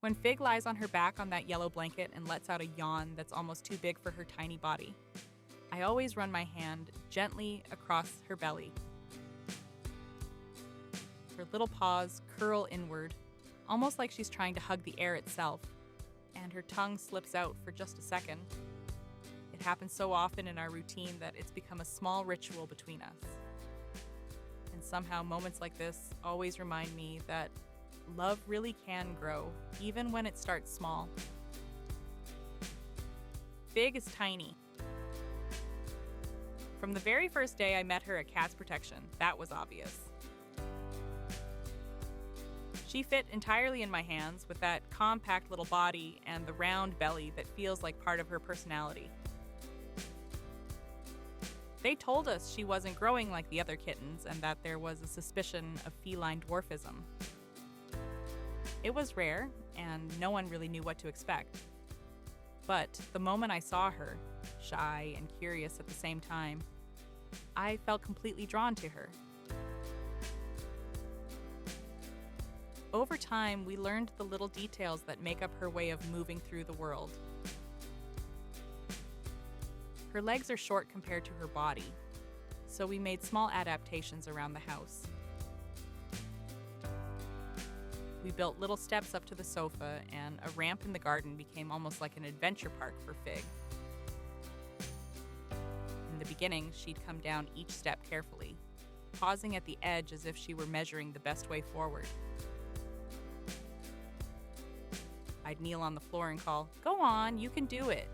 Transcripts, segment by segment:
When Fig lies on her back on that yellow blanket and lets out a yawn that's almost too big for her tiny body, I always run my hand gently across her belly. Her little paws curl inward, almost like she's trying to hug the air itself, and her tongue slips out for just a second. It happens so often in our routine that it's become a small ritual between us. And somehow moments like this always remind me that love really can grow, even when it starts small. Fig is tiny. From the very first day I met her at Cats Protection, that was obvious. She fit entirely in my hands with that compact little body and the round belly that feels like part of her personality. They told us she wasn't growing like the other kittens and that there was a suspicion of feline dwarfism. It was rare, and no one really knew what to expect. But the moment I saw her, shy and curious at the same time, I felt completely drawn to her. Over time, we learned the little details that make up her way of moving through the world. Her legs are short compared to her body, so we made small adaptations around the house. We built little steps up to the sofa, and a ramp in the garden became almost like an adventure park for Fig. In the beginning, she'd come down each step carefully, pausing at the edge as if she were measuring the best way forward. I'd kneel on the floor and call, "Go on, you can do it."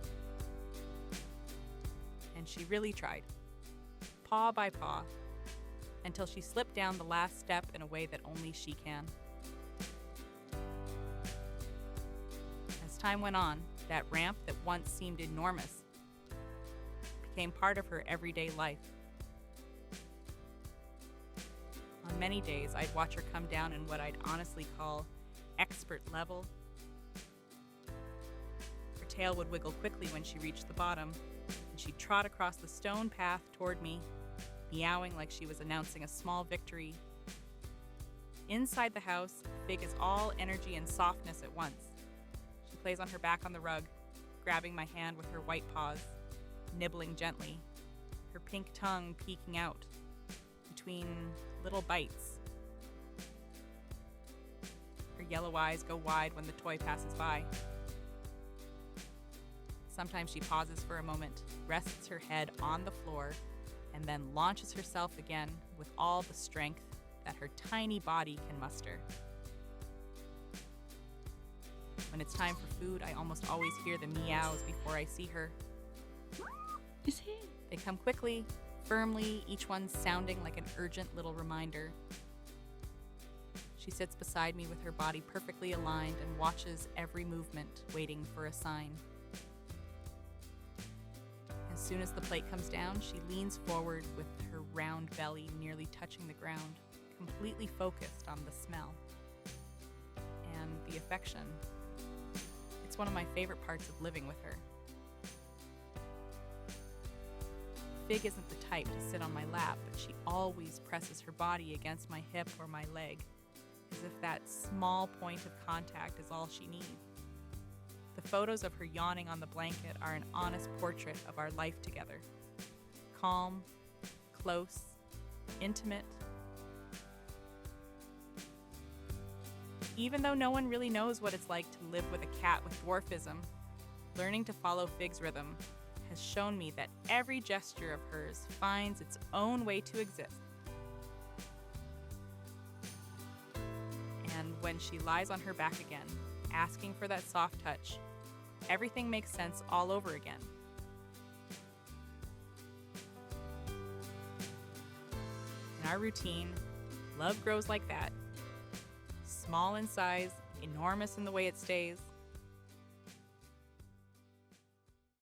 And she really tried, paw by paw, until she slipped down the last step in a way that only she can. As time went on, that ramp that once seemed enormous became part of her everyday life. On many days, I'd watch her come down in what I'd honestly call expert level. Her tail would wiggle quickly when she reached the bottom, and she'd trot across the stone path toward me, meowing like she was announcing a small victory. Inside the house, Fig is all energy and softness at once. She plays on her back on the rug, grabbing my hand with her white paws, nibbling gently, her pink tongue peeking out between little bites. Her yellow eyes go wide when the toy passes by. Sometimes she pauses for a moment, rests her head on the floor, and then launches herself again with all the strength that her tiny body can muster. When it's time for food, I almost always hear the meows before I see her. Is he? They come quickly, firmly, each one sounding like an urgent little reminder. She sits beside me with her body perfectly aligned and watches every movement, waiting for a sign. As soon as the plate comes down, she leans forward with her round belly nearly touching the ground, completely focused on the smell and the affection. It's one of my favorite parts of living with her. Fig isn't the type to sit on my lap, but she always presses her body against my hip or my leg, as if that small point of contact is all she needs. The photos of her yawning on the blanket are an honest portrait of our life together. Calm, close, intimate. Even though no one really knows what it's like to live with a cat with dwarfism, learning to follow Fig's rhythm has shown me that every gesture of hers finds its own way to exist. And when she lies on her back again, asking for that soft touch, everything makes sense all over again. In our routine, love grows like that. Small in size, enormous in the way it stays,